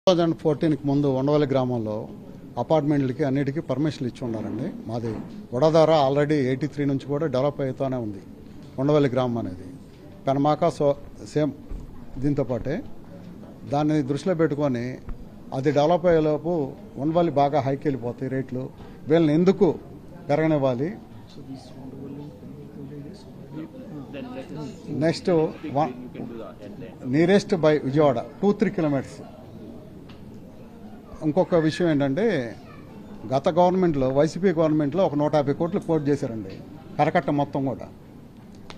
2014కి ముందు ఉండవల్లి గ్రామంలో అపార్ట్మెంట్లకి అన్నిటికీ పర్మిషన్లు ఇచ్చి ఉన్నారండి. మాది వడోదర ఆల్రెడీ 83 నుంచి కూడా డెవలప్ అవుతూనే ఉంది ఉండవల్లి గ్రామం అనేది. పెనమాక సేమ్ దీంతో పాటే దాన్ని దృష్టిలో పెట్టుకొని అది డెవలప్ అయ్యేలోపు ఉండవల్లి బాగా హైకి వెళ్ళిపోతాయి రేట్లు. వీళ్ళని ఎందుకు పెరగనివ్వాలి? Next nearest by Vijayawada 2-3 kilometres. ఇంకొక విషయం ఏంటంటే గత గవర్నమెంట్లో వైసీపీ గవర్నమెంట్లో ఒక 150 కోట్లు కోట్ చేశారండి కరకట్ట మొత్తం కూడా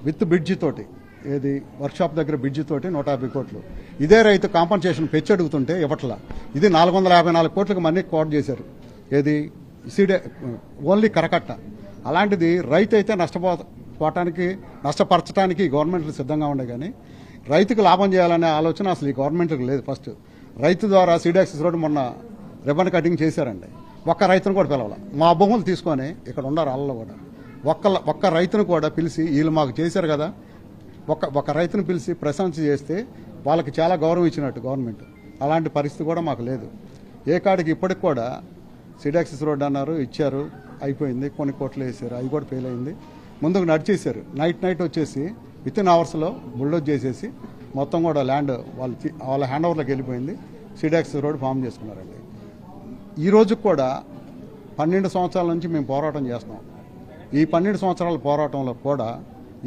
విత్ బ్రిడ్జి తోటి. ఏది వర్క్షాప్ దగ్గర బ్రిడ్జి తోటి 150 కోట్లు. ఇదే రైతు కాంపన్సేషన్ పెంచి అడుగుతుంటే ఇవ్వట్లా. ఇది 454 కోట్లకు మనీ కోట్ చేశారు. ఏది సీడే ఓన్లీ కరకట్ట. అలాంటిది రైతు అయితే నష్టపరచడానికి గవర్నమెంట్లు సిద్ధంగా ఉండే కానీ రైతుకు లాభం చేయాలనే ఆలోచన అసలు ఈ గవర్నమెంట్కి లేదు. ఫస్ట్ రైతు ద్వారా సీడాక్సిస్ రోడ్డు మొన్న రిబన్ కటింగ్ చేశారండి. ఒక్క రైతును కూడా పిలవాల. మా భూములు తీసుకొని ఇక్కడ ఉన్నారు వాళ్ళలో కూడా ఒక్క రైతును కూడా పిలిచి వీళ్ళు మాకు చేశారు కదా ఒక రైతును పిలిచి ప్రశంస చేస్తే వాళ్ళకి చాలా గౌరవం ఇచ్చినట్టు గవర్నమెంట్. అలాంటి పరిస్థితి కూడా మాకు లేదు. ఏ కాడికి ఇప్పటికి కూడా సీడాక్సిస్ రోడ్డు అన్నారు, ఇచ్చారు, అయిపోయింది. కొన్ని కోట్లు వేసారు, అవి కూడా ఫెయిల్ అయింది. ముందుకు నడిచేశారు. నైట్ వచ్చేసి వితిన్ అవర్స్లో బుల్డోజ్ చేసేసి మొత్తం కూడా ల్యాండ్ వాళ్ళ హ్యాండ్ ఓవర్లోకి వెళ్ళిపోయింది. సీడాక్సిస్ రోడ్డు ఫామ్ చేసుకున్నారండి. ఈ రోజు కూడా 12 సంవత్సరాల నుంచి మేము పోరాటం చేస్తున్నాం. ఈ 12 సంవత్సరాల పోరాటంలో కూడా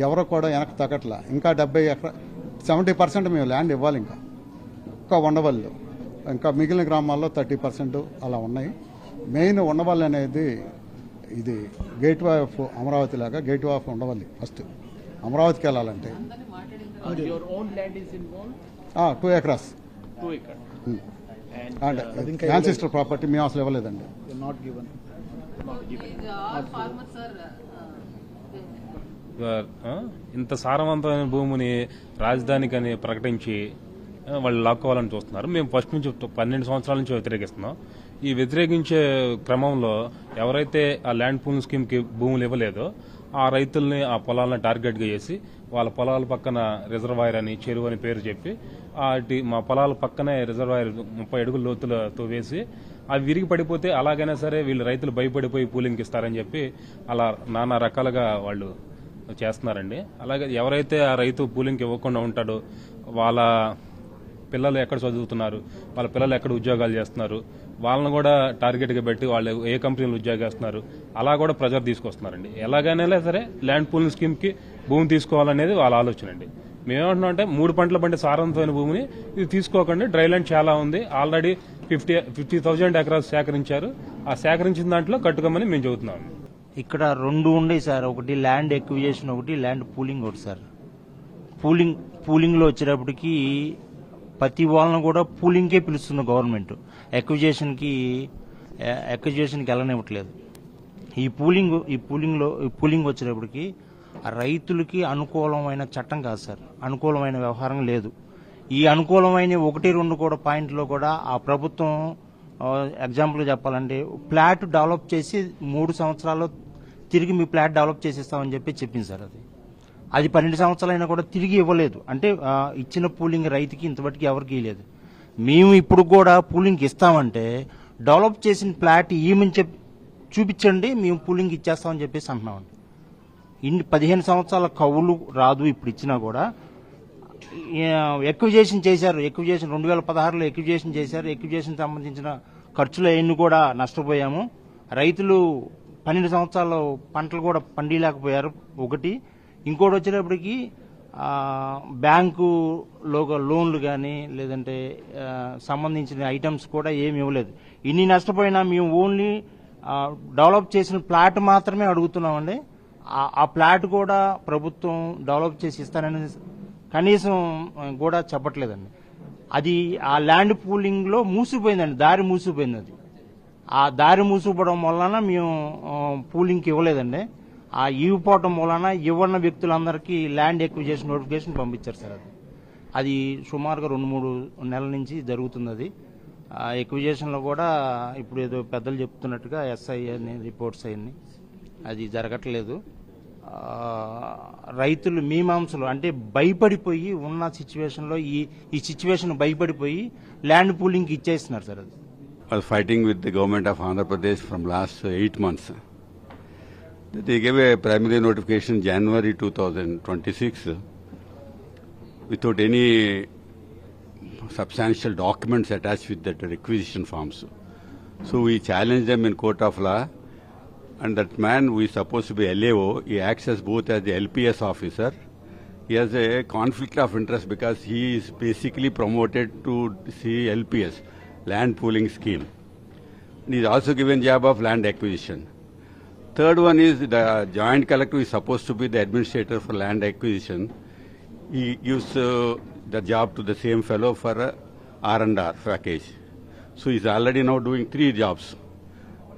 ఎవరో కూడా వెనక్కి తగ్గట్లా. ఇంకా 70% మేము ల్యాండ్ ఇవ్వాలి. ఇంకా ఉండవల్లిలో ఇంకా మిగిలిన గ్రామాల్లో 30% అలా ఉన్నాయి. మెయిన్ ఉండవల్లి అనేది ఇది గేట్ వే ఆఫ్ అమరావతి లాగా gate way of Undavalli. First అమరావతికి వెళ్ళాలంటే 2 acres అండ్ యాన్సిస్టర్ ప్రాపర్టీ మేము అసలు ఇవ్వలేదండి. ఇంత సారవంతమైన భూమిని రాజధానికని ప్రకటించి వాళ్ళు లాక్కోవాలని చూస్తున్నారు. మేము ఫస్ట్ నుంచి 12 సంవత్సరాల నుంచి వ్యతిరేకిస్తున్నాం. ఈ వ్యతిరేకించే క్రమంలో ఎవరైతే ఆ ల్యాండ్ పూలింగ్ స్కీమ్ కి భూములు ఇవ్వలేదో ఆ రైతుల్ని ఆ పొలాలను టార్గెట్ గా చేసి వాళ్ళ పొలాల పక్కన రిజర్వాయర్ అని చెరువు అని పేరు చెప్పి మా పొలాల పక్కనే రిజర్వాయర్ 30 అడుగుల లోతులతో వేసి అవి విరిగి పడిపోతే అలాగైనా సరే వీళ్ళు రైతులు భయపడిపోయి పూలింగ్కి ఇస్తారని చెప్పి అలా నానా రకాలుగా వాళ్ళు చేస్తున్నారండి. అలాగే ఎవరైతే ఆ రైతు పూలింగ్కి ఇవ్వకుండా ఉంటాడో వాళ్ళ పిల్లలు ఎక్కడ చదువుతున్నారు, వాళ్ళ పిల్లలు ఎక్కడ ఉద్యోగాలు చేస్తున్నారు, వాళ్ళని కూడా టార్గెట్గా పెట్టి వాళ్ళు ఏ కంపెనీలు ఉద్యోగం చేస్తున్నారు అలా కూడా ప్రెజర్ తీసుకొస్తున్నారండి. ఎలాగైనా సరే ల్యాండ్ పూలింగ్ స్కీమ్కి భూమి తీసుకోవాలనేది వాళ్ళ ఆలోచన అండి. మేమేమంటున్నాం అంటే 3 పంటల పండే సారవంతమైన భూమిని ఇది తీసుకోకండి. డ్రై ల్యాండ్ చాలా ఉంది. ఆల్రెడీ 50,000 ఎకరాలు సేకరించారు. ఆ సేకరించిన దాంట్లో కట్టుకోమని మేము చెబుతున్నాం. ఇక్కడ 2 ఉండేవి సార్. ఒకటి ల్యాండ్ ఎక్విజేషన్, ఒకటి ల్యాండ్ పూలింగ్. ఒకటి సార్ పూలింగ్లో వచ్చేటప్పటికి ప్రతి వాళ్ళను కూడా పూలింగ్కే పిలుస్తుంది గవర్నమెంట్. ఎక్విజేషన్కి వెళ్ళనివ్వట్లేదు. ఈ పూలింగ్ వచ్చేటప్పటికి రైతులకి అనుకూలమైన చట్టం కాదు సార్. అనుకూలమైన వ్యవహారం లేదు. ఈ అనుకూలమైన 1-2 కూడా పాయింట్లో కూడా ఆ ప్రభుత్వం ఎగ్జాంపుల్ చెప్పాలంటే ప్లాట్ డెవలప్ చేసి 3 సంవత్సరాల్లో తిరిగి మీ ప్లాట్ డెవలప్ చేసిస్తామని చెప్పింది సార్. అది 12 సంవత్సరాలైనా కూడా తిరిగి ఇవ్వలేదు. అంటే ఇచ్చిన పూలింగ్ రైతుకి ఇంతవరకు ఎవరికి ఇవ్వలేదు. మేము ఇప్పుడు కూడా పూలింగ్కి ఇస్తామంటే డెవలప్ చేసిన ప్లాట్ ఏమని చూపించండి, మేము పూలింగ్ ఇచ్చేస్తామని చెప్పేసి అంటున్నామండి. 15 సంవత్సరాల కవులు రాదు ఇప్పుడు ఇచ్చినా కూడా. ఎక్విజేషన్ చేశారు. 2016లో ఎక్విజేషన్ చేశారు. ఎక్విజేషన్ సంబంధించిన ఖర్చులు అవన్నీ కూడా నష్టపోయాము. రైతులు 12 సంవత్సరాల పంటలు కూడా పండిలేకపోయారు. ఒకటి. ఇంకోటి వచ్చేటప్పటికి బ్యాంకు లోన్లు కానీ లేదంటే సంబంధించిన ఐటమ్స్ కూడా ఏమి ఇవ్వలేదు. ఇన్ని నష్టపోయినా మేము ఓన్లీ డెవలప్ చేసిన ప్లాట్ మాత్రమే అడుగుతున్నామండి. ఆ ప్లాట్ కూడా ప్రభుత్వం డెవలప్ చేసి ఇస్తానని కనీసం కూడా చెప్పట్లేదండి. అది ఆ ల్యాండ్ పూలింగ్లో మూసిపోయిందండి. దారి మూసిపోయింది. అది ఆ దారి మూసిపోవడం వలన మేము పూలింగ్కి ఇవ్వలేదండి. ఆ ఇవ్వపోవటం వలన ఇవ్వన్న వ్యక్తులందరికీ ల్యాండ్ ఎక్విజేషన్ నోటిఫికేషన్ పంపించారు సార్. అది సుమారుగా 2-3 నెలల నుంచి జరుగుతుంది. అది ఎక్విజేషన్లో కూడా ఇప్పుడు ఏదో పెద్దలు చెప్తున్నట్టుగా SI అని రిపోర్ట్స్ అయ్యి అది జరగట్లేదు. రైతులు మీమాంసలు అంటే భయపడిపోయి ఉన్న సిచ్యువేషన్లో ఈ సిచ్యువేషన్ భయపడిపోయి ల్యాండ్ పూలింగ్కి ఇచ్చేస్తున్నారు సార్ అది. Was fighting with the government of Andhra Pradesh from last 8 months. They gave a primary notification January 2026 without any substantial documents attached with that requisition forms. So we challenged them in court of law, and that man who is supposed to be LAO, he acts as both as the LPS officer. He has a conflict of interest because he is basically promoted to see LPS, land pooling scheme. And he is also given job of land acquisition. Third one is the joint collector is supposed to be the administrator for land acquisition. He gives the job to the same fellow for R&R package. So he is already now doing 3 jobs.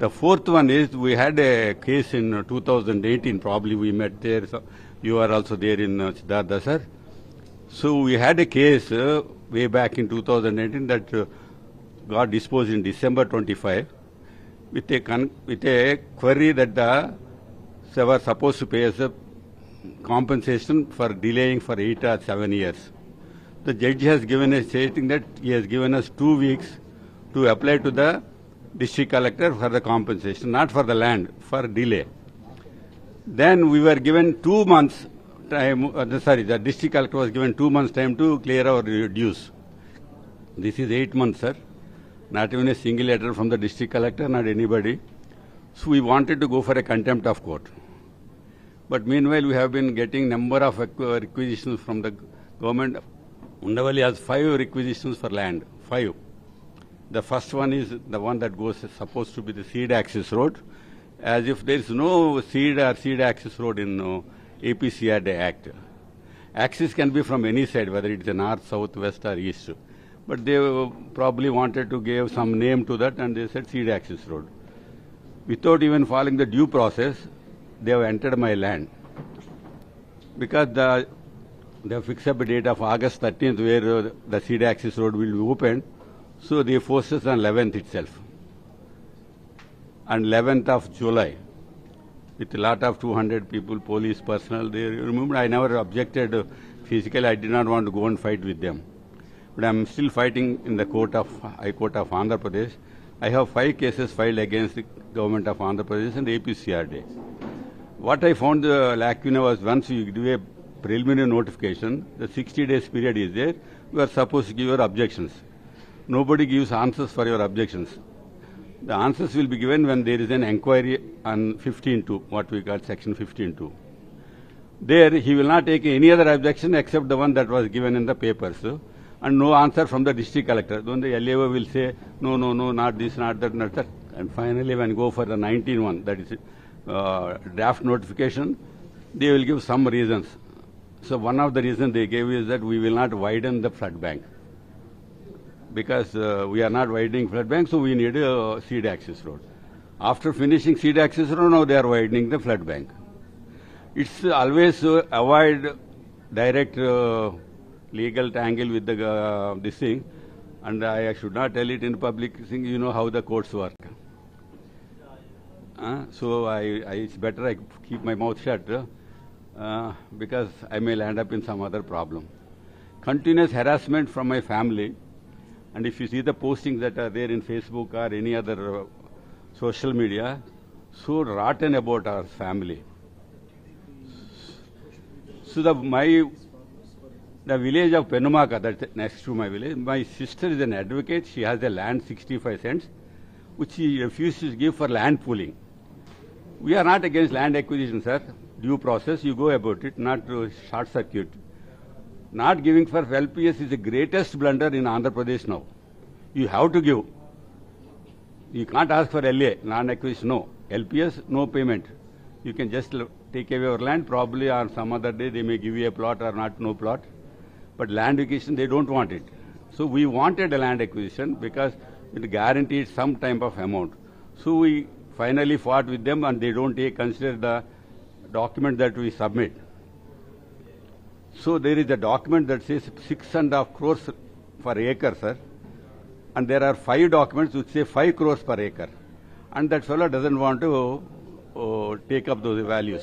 The fourth one is we had a case in 2018, probably we met there, so you are also there in Siddhartha sir. So we had a case way back in 2018 that got disposed in December 25 with a query that they were supposed to pay us a compensation for delaying for 8 or 7 years. The judge has given a stating that he has given us 2 weeks to apply to the district collector for the compensation, not for the land, for delay. Then we were given 2 months time, the district collector was given 2 months time to clear our dues. This is 8 months, sir. Not even a single letter from the district collector, not anybody. So we wanted to go for a contempt of court. But meanwhile, we have been getting number of requisitions from the government. Undavali has 5 requisitions for land, 5. The first one is the one that goes supposed to be the seed access road, as if there is no seed or seed access road in APCRD Act. Access can be from any side, whether it is north, south, west or east. But they probably wanted to give some name to that and they said seed access road. Without even following the due process, they have entered my land. Because they have fixed up a date of August 13th where the seed access road will be opened. So they forced us on 11th itself. And 11th of July, with a lot of 200 people, police personnel, they remember I never objected physically. I did not want to go and fight with them. But I am still fighting in the High Court of Andhra Pradesh. I have 5 cases filed against the government of Andhra Pradesh and APCRD. What I found the lacuna was once you give a preliminary notification, the 60 days period is there, you are supposed to give your objections. Nobody gives answers for your objections. The answers will be given when there is an inquiry on 15.2, what we call section 15.2. There he will not take any other objection except the one that was given in the papers. And no answer from the district collector. Then the LAO will say, no, not this, not that, not that. And finally, when go for the 19 one, that is draft notification, they will give some reasons. So one of the reasons they gave is that we will not widen the flood bank. Because we are not widening flood bank, so we need a seed access road. After finishing seed access road, now they are widening the flood bank. It's always avoid direct legal tangle with the this thing, and I should not tell it in public thing. You know how the courts work. So it's better I keep my mouth shut because I may land up in some other problem. Continuous harassment from my family, and if you see the postings that are there in Facebook or any other social media, so rotten about our family. So the village of Penumaka, that's next to my village, my sister is an advocate. She has a land 65 cents, which she refuses to give for land pooling. We are not against land acquisition, sir. Due process, you go about it, not short circuit. Not giving for LPS is the greatest blunder in Andhra Pradesh now. You have to give. You can't ask for LA, land acquisition, no. LPS, no payment. You can just take away your land, probably on some other day they may give you a plot or not, no plot. But land acquisition, they don't want it. So we wanted a land acquisition because it guaranteed some type of amount. So we finally fought with them and they don't consider the document that we submit. So there is a document that says 6.5 crores per acre, sir. And there are 5 documents which say 5 crores per acre. And that fellow doesn't want to take up those values.